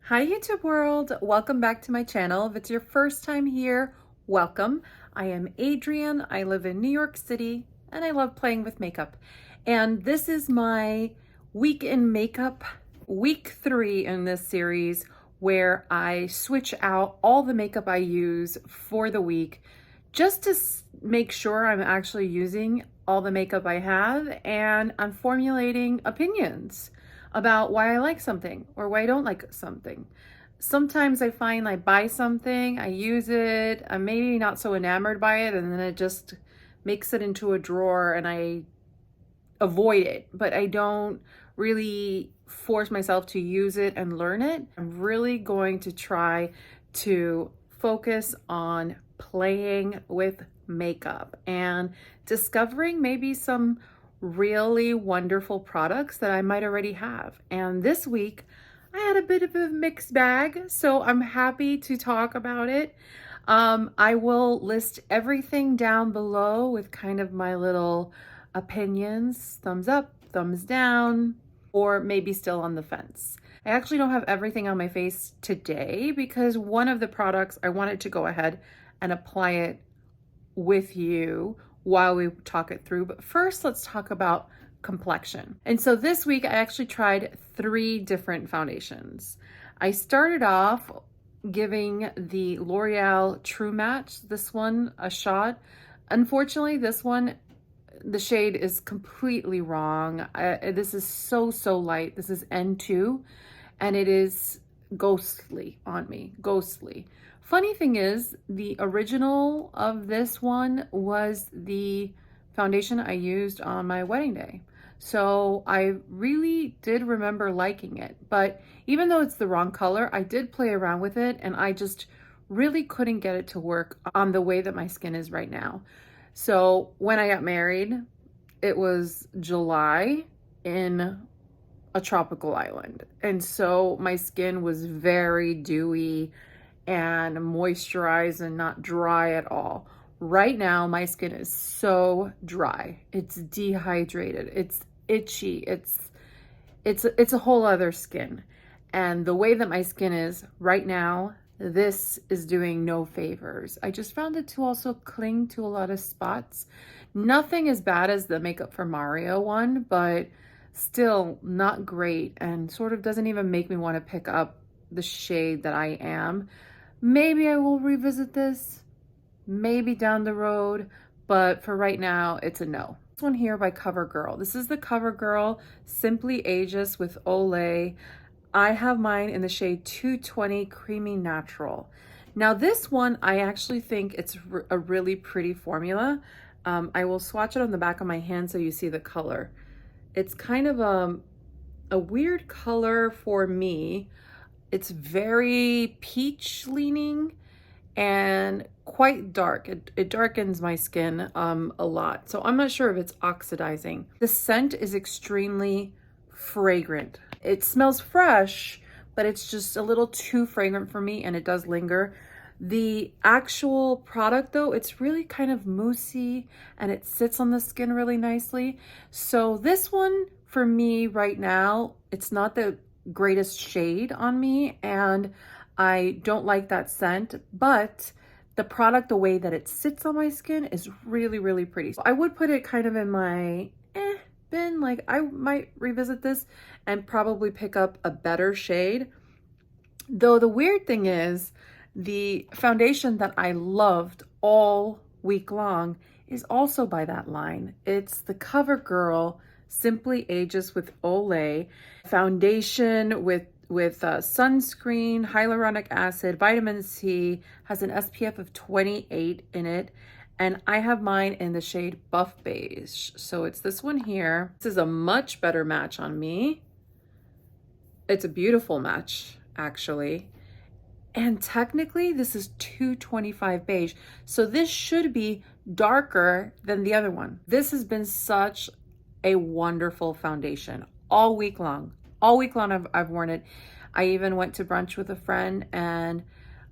Hi YouTube world, welcome back to my channel. If it's your first time here, welcome. I am Adrienne, I live in New York City, and I love playing with makeup. And this is my week in makeup, week 3 in this series, where I switch out all the makeup I use for the week, just to make sure I'm actually using all the makeup I have, and I'm formulating opinions about why I like something or why I don't like something. Sometimes I find I buy something, I use it, I'm maybe not so enamored by it, and then it just makes it into a drawer and I avoid it, but I don't really force myself to use it and learn it. I'm really going to try to focus on playing with makeup and discovering maybe some really wonderful products that I might already have. And this week I had a bit of a mixed bag, so I'm happy to talk about it. I will list everything down below with kind of my little opinions, thumbs up, thumbs down, or maybe still on the fence. I actually don't have everything on my face today because one of the products I wanted to go ahead and apply it with you while we talk it through. But first, let's talk about complexion. And so this week I actually tried 3 different foundations. I started off giving the L'Oreal True Match, this one, a shot. Unfortunately, this one, the shade is completely wrong. This is so light. This is N2, and it is ghostly on me, ghostly. Funny thing is, the original of this one was the foundation I used on my wedding day. So I really did remember liking it, but even though it's the wrong color, I did play around with it and I just really couldn't get it to work on the way that my skin is right now. So when I got married, it was July in a tropical island. And so my skin was very dewy and moisturized and not dry at all. Right now, my skin is so dry. It's dehydrated. It's itchy. It's a whole other skin. And the way that my skin is right now, this is doing no favors. I just found it to also cling to a lot of spots. Nothing as bad as the Makeup for Mario one, but still not great and sort of doesn't even make me want to pick up the shade that I am. Maybe I will revisit this, maybe down the road, but for right now, it's a no. This one here by CoverGirl. This is the CoverGirl Simply Ageless with Olay. I have mine in the shade 220 Creamy Natural. Now this one, I actually think it's a really pretty formula. I will swatch it on the back of my hand so you see the color. It's kind of a weird color for me. It's very peach leaning and quite dark. It darkens my skin a lot. So I'm not sure if it's oxidizing. The scent is extremely fragrant. It smells fresh, but it's just a little too fragrant for me and it does linger. The actual product though, it's really kind of moussey and it sits on the skin really nicely. So this one for me right now, it's not the greatest shade on me and I don't like that scent, but the product, the way that it sits on my skin is really pretty. So I would put it kind of in my bin. Like I might revisit this and probably pick up a better shade. Though the weird thing is the foundation that I loved all week long is also by that line. It's the CoverGirl Simply Ageless with Olay foundation with sunscreen, hyaluronic acid, vitamin C, has an SPF of 28 in it. And I have mine in the shade Buff Beige. So it's this one here. This is a much better match on me. It's a beautiful match, actually. And technically this is 225 beige. So this should be darker than the other one. This has been such a wonderful foundation all week long. All week long I've worn it. I even went to brunch with a friend and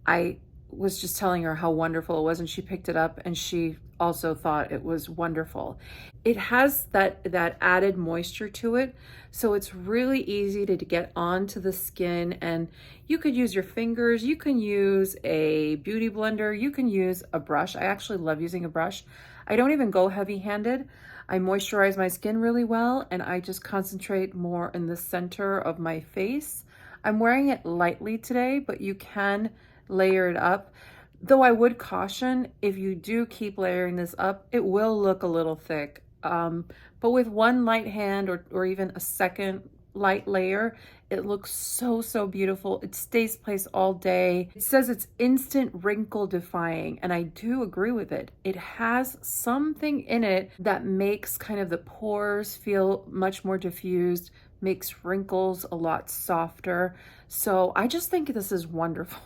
I was just telling her how wonderful it was, and she picked it up and she also thought it was wonderful. It has that added moisture to it, so it's really easy to get onto the skin, and you could use your fingers, you can use a beauty blender, you can use a brush. I actually love using a brush. I don't even go heavy-handed. I moisturize my skin really well, and I just concentrate more in the center of my face. I'm wearing it lightly today, but you can layer it up. Though I would caution, if you do keep layering this up, it will look a little thick. But with one light hand or even a second light layer, it looks so, so beautiful. It stays placed all day. It says it's instant wrinkle defying, and I do agree with it. It has something in it that makes kind of the pores feel much more diffused, makes wrinkles a lot softer. So I just think this is wonderful.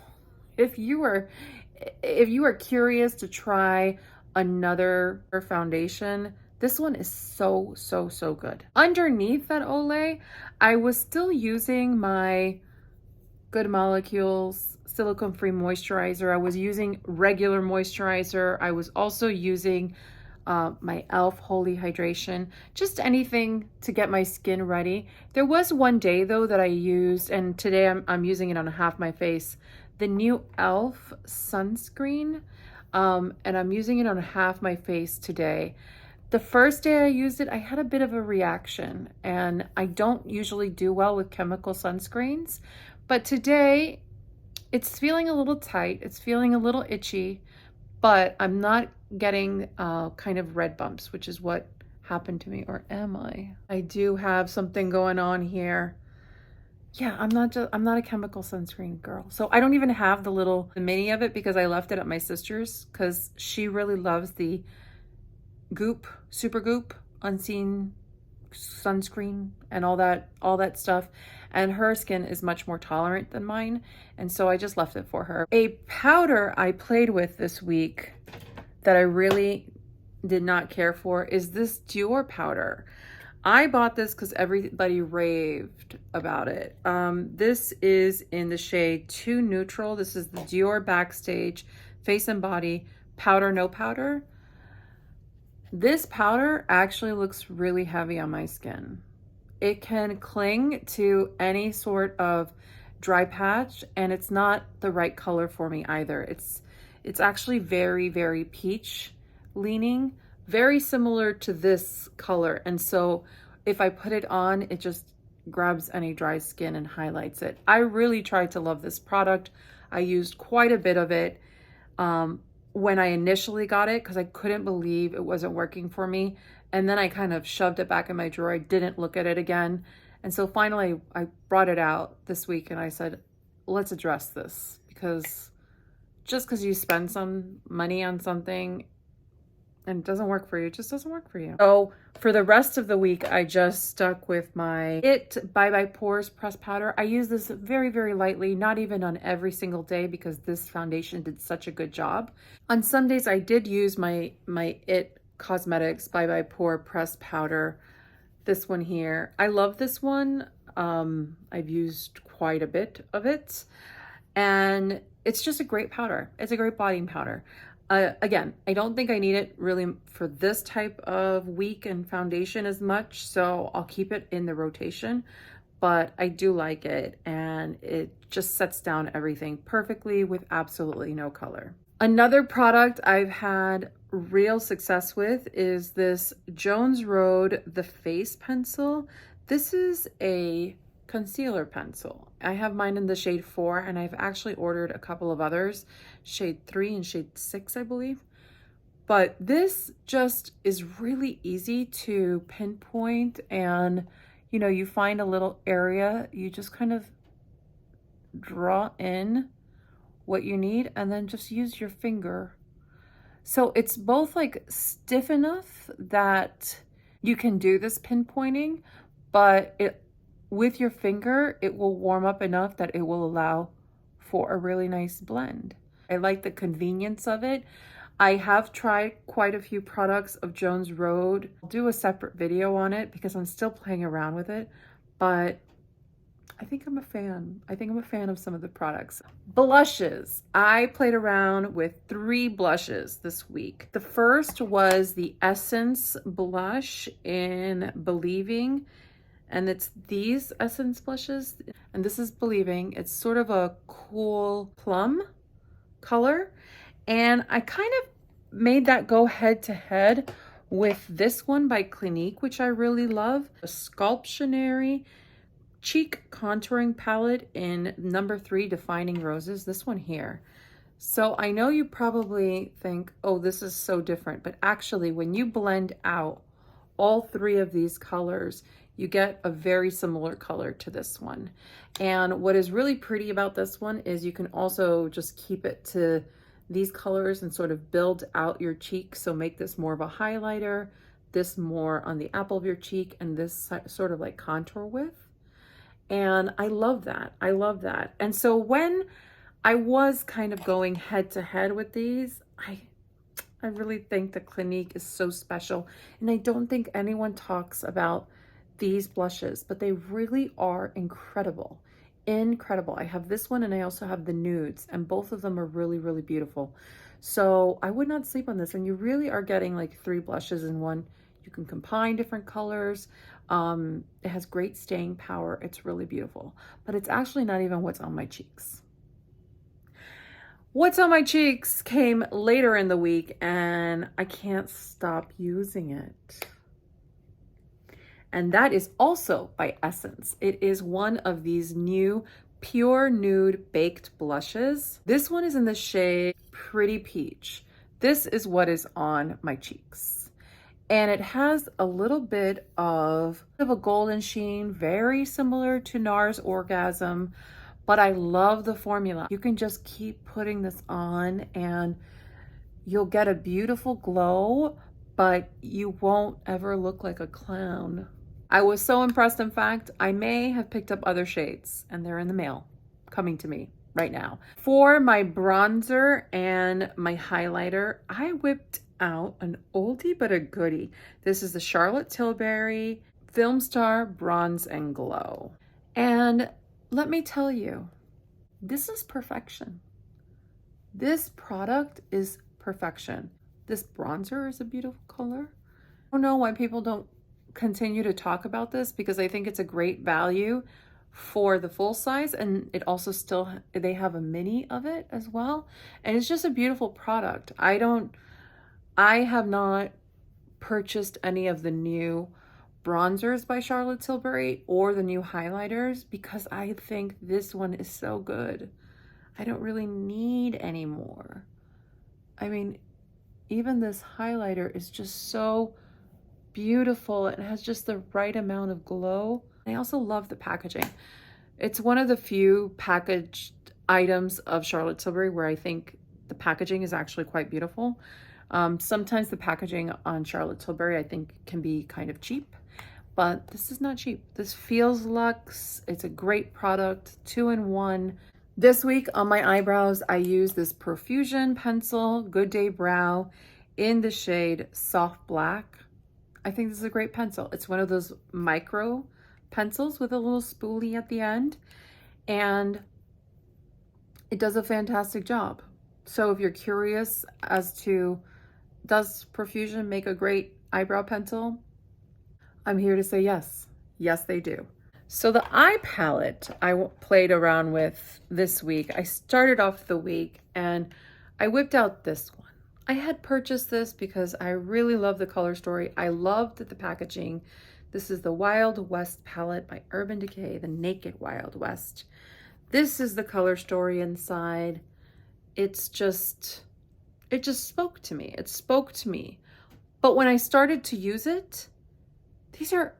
If you are curious to try another foundation, this one is so, so, so good. Underneath that Olay, I was still using my Good Molecules silicone-free moisturizer. I was using regular moisturizer. I was also using my e.l.f. Holy Hydration, just anything to get my skin ready. There was one day though that I used, and today I'm using it on half my face, the new e.l.f. sunscreen, and I'm using it on half my face today. The first day I used it, I had a bit of a reaction, and I don't usually do well with chemical sunscreens, but today it's feeling a little tight, it's feeling a little itchy, but I'm not getting kind of red bumps, which is what happened to me, or am I? I do have something going on here. Yeah, I'm not a chemical sunscreen girl. So I don't even have the mini of it because I left it at my sister's because she really loves the Goop, Super Goop, Unseen sunscreen and all that stuff. And her skin is much more tolerant than mine. And so I just left it for her. A powder I played with this week that I really did not care for is this Dior powder. I bought this because everybody raved about it. This is in the shade Too Neutral. This is the Dior Backstage Face and Body Powder No Powder. This powder actually looks really heavy on my skin. It can cling to any sort of dry patch, and it's not the right color for me either. It's actually very, very peach leaning, very similar to this color. And so if I put it on, it just grabs any dry skin and highlights it. I really tried to love this product. I used quite a bit of it when I initially got it because I couldn't believe it wasn't working for me. And then I kind of shoved it back in my drawer. I didn't look at it again. And so finally I brought it out this week and I said, let's address this, because just because you spend some money on something and it doesn't work for you, it just doesn't work for you. So for the rest of the week, I just stuck with my Bye Bye Pores pressed powder. I use this very, very lightly, not even on every single day because this foundation did such a good job. On some days, I did use my Cosmetics Bye Bye Pore pressed powder. This one here. I love this one. I've used quite a bit of it, and it's just a great powder. It's a great blotting powder. Again, I don't think I need it really for this type of week and foundation as much, so I'll keep it in the rotation, but I do like it, and it just sets down everything perfectly with absolutely no color. Another product I've had real success with is this Jones Road The Face Pencil. This is a concealer pencil. I have mine in the shade 4, and I've actually ordered a couple of others, shade 3 and shade 6, I believe. But this just is really easy to pinpoint, and you find a little area, you just kind of draw in what you need and then just use your finger. So it's both like stiff enough that you can do this pinpointing, but with your finger, it will warm up enough that it will allow for a really nice blend. I like the convenience of it. I have tried quite a few products of Jones Road. I'll do a separate video on it because I'm still playing around with it, but I think I'm a fan. I think I'm a fan of some of the products. Blushes. I played around with 3 blushes this week. The first was the Essence blush in Believing, and it's these Essence blushes, and this is Believing. It's sort of a cool plum color, and I kind of made that go head to head with this one by Clinique, which I really love, a Sculptionary cheek contouring palette in number 3, Defining Roses, this one here. So I know you probably think, oh, this is so different, but actually when you blend out all 3 of these colors, you get a very similar color to this one. And what is really pretty about this one is you can also just keep it to these colors and sort of build out your cheek. So make this more of a highlighter, this more on the apple of your cheek, and this sort of like contour with. And I love that. I love that. And so when I was kind of going head to head with these, I really think the Clinique is so special. And I don't think anyone talks about these blushes, but they really are incredible. Incredible. I have this one and I also have the nudes, and both of them are really, really beautiful. So I would not sleep on this. And you really are getting like 3 blushes in one. You can combine different colors. It has great staying power. It's really beautiful, but it's actually not even what's on my cheeks. What's on my cheeks came later in the week and I can't stop using it. And that is also by Essence. It is one of these new Pure Nude Baked Blushes. This one is in the shade Pretty Peach. This is what is on my cheeks. And it has a little bit of a golden sheen, very similar to NARS Orgasm, but I love the formula. You can just keep putting this on and you'll get a beautiful glow, but you won't ever look like a clown. I was so impressed. In fact, I may have picked up other shades and they're in the mail coming to me right now. For my bronzer and my highlighter, I whipped out an oldie but a goodie. This is the Charlotte Tilbury Filmstar Bronze and Glow. And let me tell you, this is perfection. This product is perfection. This bronzer is a beautiful color. I don't know why people don't continue to talk about this, because I think it's a great value for the full size, and it also still, they have a mini of it as well. And it's just a beautiful product. I have not purchased any of the new bronzers by Charlotte Tilbury or the new highlighters because I think this one is so good. I don't really need any more. I mean, even this highlighter is just so beautiful. It has just the right amount of glow. I also love the packaging. It's one of the few packaged items of Charlotte Tilbury where I think the packaging is actually quite beautiful. Sometimes the packaging on Charlotte Tilbury I think can be kind of cheap, but this is not cheap. This feels luxe. It's a great product, 2-in-1. This week on my eyebrows, I use this Profusion pencil, Good Day Brow, in the shade Soft Black. I think this is a great pencil. It's one of those micro pencils with a little spoolie at the end, and it does a fantastic job. So if you're curious as to, does Profusion make a great eyebrow pencil? I'm here to say yes. Yes, they do. So the eye palette I played around with this week, I started off the week and I whipped out this one. I had purchased this because I really love the color story. I loved the packaging. This is the Wild West palette by Urban Decay, the Naked Wild West. This is the color story inside. It just spoke to me. It spoke to me. But when I started to use it, these are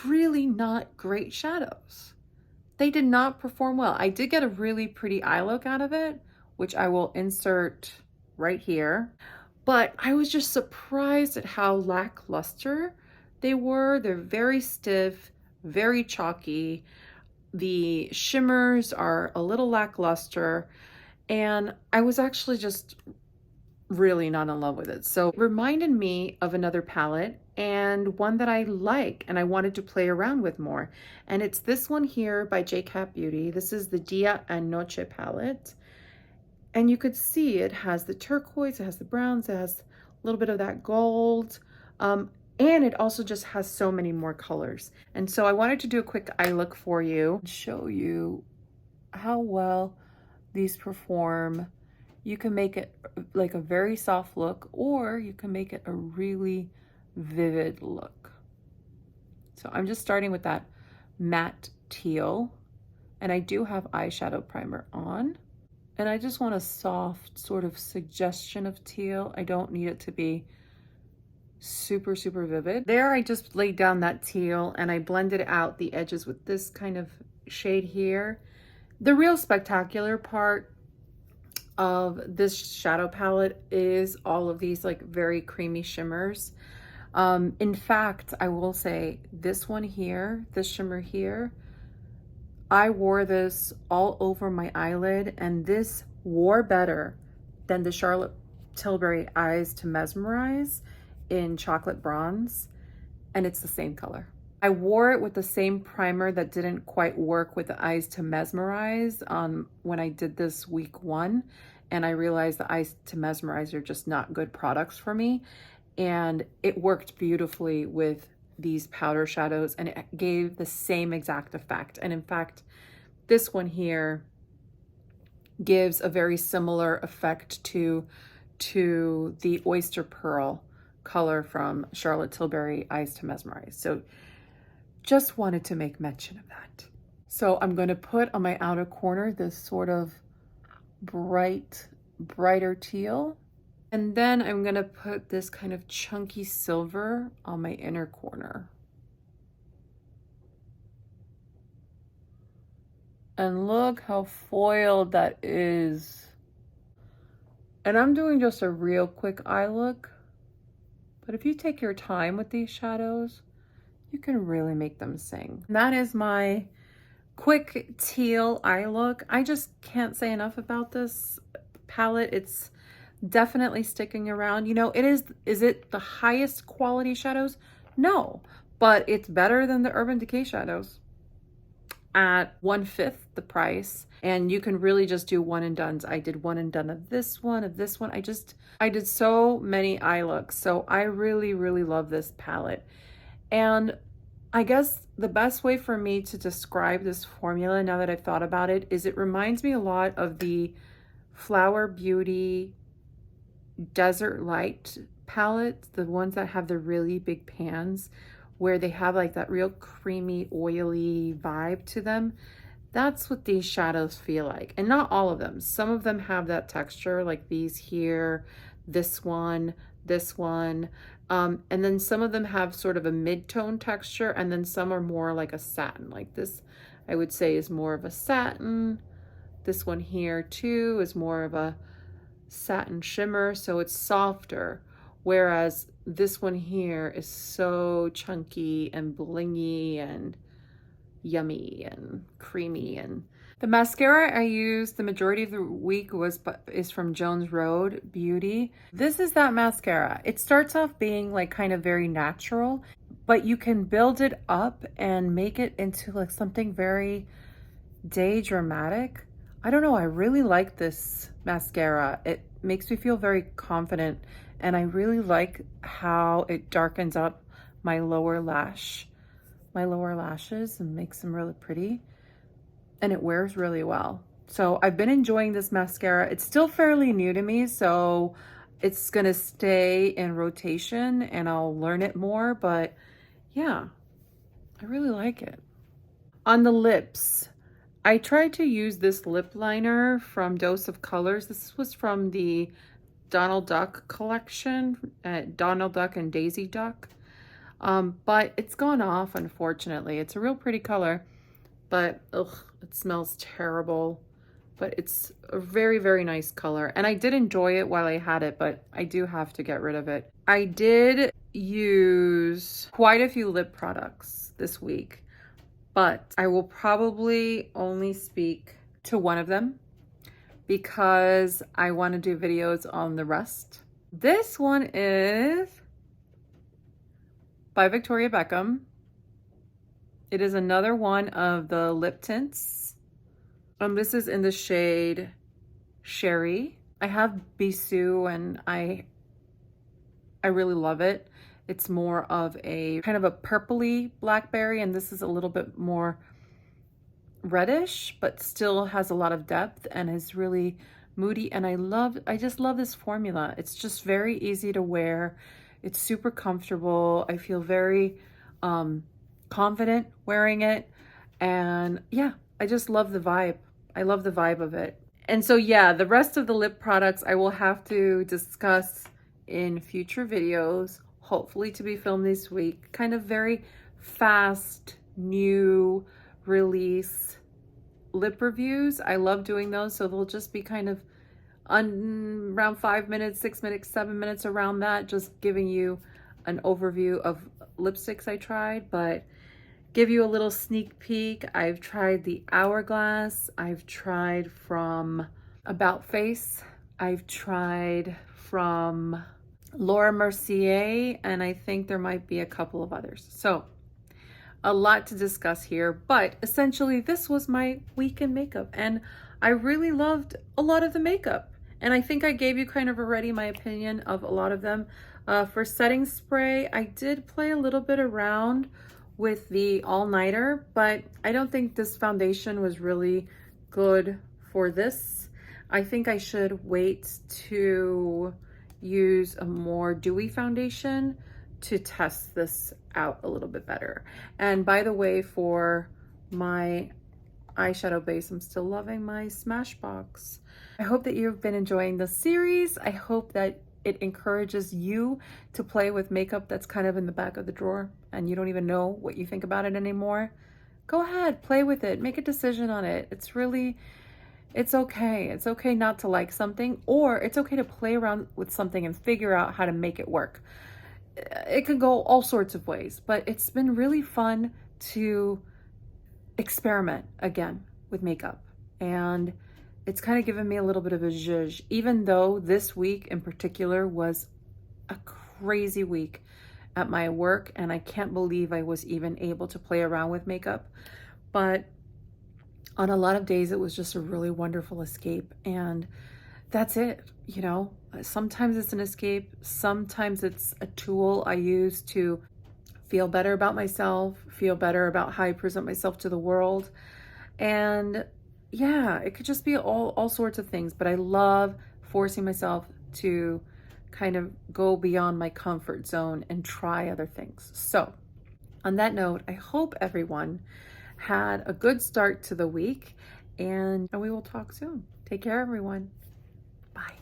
really not great shadows. They did not perform well. I did get a really pretty eye look out of it, which I will insert right here. But I was just surprised at how lackluster they were. They're very stiff, very chalky. The shimmers are a little lackluster. And I was actually just really not in love with it. So it reminded me of another palette and one that I like and I wanted to play around with more. And it's this one here by JCat Beauty. This is the Dia and Noche palette. And you could see it has the turquoise, it has the browns, it has a little bit of that gold. And it also just has so many more colors. And so I wanted to do a quick eye look for you, show you how well these perform. You can make it like a very soft look, or you can make it a really vivid look. So I'm just starting with that matte teal, and I do have eyeshadow primer on, and I just want a soft sort of suggestion of teal. I don't need it to be super, super vivid. There, I just laid down that teal and I blended out the edges with this kind of shade here. The real spectacular part of this shadow palette is all of these like very creamy shimmers. In fact, I will say this one here, this shimmer here, I wore this all over my eyelid, and this wore better than the Charlotte Tilbury Eyes to Mesmerize in chocolate bronze, and it's the same color. I wore it with the same primer that didn't quite work with the Eyes to Mesmerize when I did this week 1, and I realized the Eyes to Mesmerize are just not good products for me, and it worked beautifully with these powder shadows, and it gave the same exact effect. And in fact, this one here gives a very similar effect to the Oyster Pearl color from Charlotte Tilbury Eyes to Mesmerize. So just wanted to make mention of that. So I'm going to put on my outer corner this sort of brighter teal. And then I'm going to put this kind of chunky silver on my inner corner. And look how foiled that is. And I'm doing just a real quick eye look. But if you take your time with these shadows, you can really make them sing. And that is my quick teal eye look. I just can't say enough about this palette. It's definitely sticking around. You know, is it the highest quality shadows? No, but it's better than the Urban Decay shadows at 1/5 the price, and you can really just do one and dones. I did one and done of this one, I did so many eye looks. So I really, really love this palette. And I guess the best way for me to describe this formula, now that I've thought about it, is it reminds me a lot of the Flower Beauty Desert Light palettes, the ones that have the really big pans, where they have like that real creamy, oily vibe to them. That's what these shadows feel like. And not all of them. Some of them have that texture, like these here, this one, and then some of them have sort of a mid-tone texture, and then some are more like a satin. Like this, I would say, is more of a satin. This one here too is more of a satin shimmer, so it's softer, whereas this one here is so chunky and blingy and yummy and creamy. And the mascara I used the majority of the week is from Jones Road Beauty. This is that mascara. It starts off being like kind of very natural, but you can build it up and make it into like something very day dramatic. I don't know, I really like this mascara. It makes me feel very confident, and I really like how it darkens up my lower lashes and makes them really pretty, and it wears really well. So I've been enjoying this mascara. It's still fairly new to me, so it's gonna stay in rotation and I'll learn it more, but yeah, I really like it. On the lips, I tried to use this lip liner from Dose of Colors. This was from the Donald Duck collection, Donald Duck and Daisy Duck. But it's gone off, unfortunately. It's a real pretty color, but ugh, it smells terrible. But it's a very, very nice color. And I did enjoy it while I had it, but I do have to get rid of it. I did use quite a few lip products this week, but I will probably only speak to one of them because I want to do videos on the rest. This one is by Victoria Beckham. It is another one of the lip tints. This is in the shade Sherry. I have Bisou and I really love it. It's more of a kind of a purpley blackberry, and this is a little bit more reddish, but still has a lot of depth and is really moody. And I just love this formula. It's just very easy to wear. It's super comfortable. I feel very confident wearing it. And yeah, I just love the vibe. I love the vibe of it. And so yeah, the rest of the lip products I will have to discuss in future videos, hopefully to be filmed this week. Kind of very fast, new release lip reviews. I love doing those, so they'll just be kind of around 5 minutes, 6 minutes, 7 minutes, around that, just giving you an overview of lipsticks I tried, but give you a little sneak peek. I've tried the Hourglass, I've tried from About Face, I've tried from Laura Mercier, and I think there might be a couple of others. So a lot to discuss here, but essentially this was my week in makeup, and I really loved a lot of the makeup. And I think I gave you kind of already my opinion of a lot of them. For setting spray, I did play a little bit around with the all-nighter, but I don't think this foundation was really good for this. I think I should wait to use a more dewy foundation to test this out a little bit better. And by the way, for my eyeshadow base, I'm still loving my Smashbox. I hope that you've been enjoying this series. I hope that it encourages you to play with makeup that's kind of in the back of the drawer and you don't even know what you think about it anymore. Go ahead, play with it, make a decision on it. It's okay. It's okay not to like something, or it's okay to play around with something and figure out how to make it work. It can go all sorts of ways, but it's been really fun to experiment again with makeup. And it's kind of given me a little bit of a zhuzh, even though this week in particular was a crazy week at my work, and I can't believe I was even able to play around with makeup. But on a lot of days, it was just a really wonderful escape, and that's it. You know, sometimes it's an escape, sometimes it's a tool I use to feel better about myself, feel better about how I present myself to the world. And yeah, it could just be all sorts of things, but I love forcing myself to kind of go beyond my comfort zone and try other things. So on that note, I hope everyone had a good start to the week, and we will talk soon. Take care, everyone. Bye.